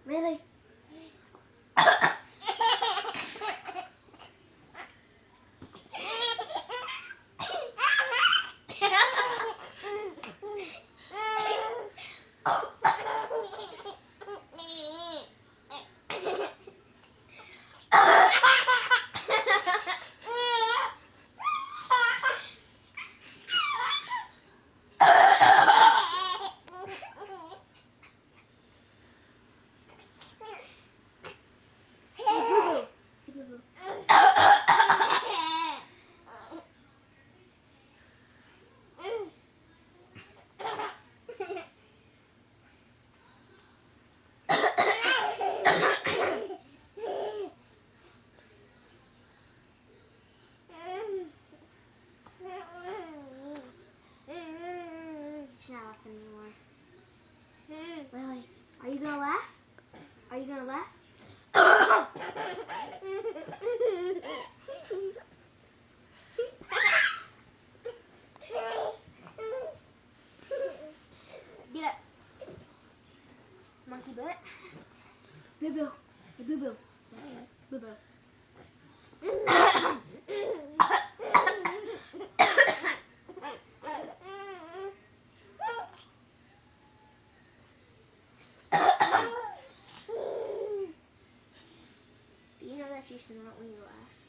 Really? She's not laughing anymore. Lily, are you gonna laugh? Are you gonna laugh? Get up. Monkey butt. Boo boo. Boo boo. Boo boo. Do you know that's your snort when you laugh?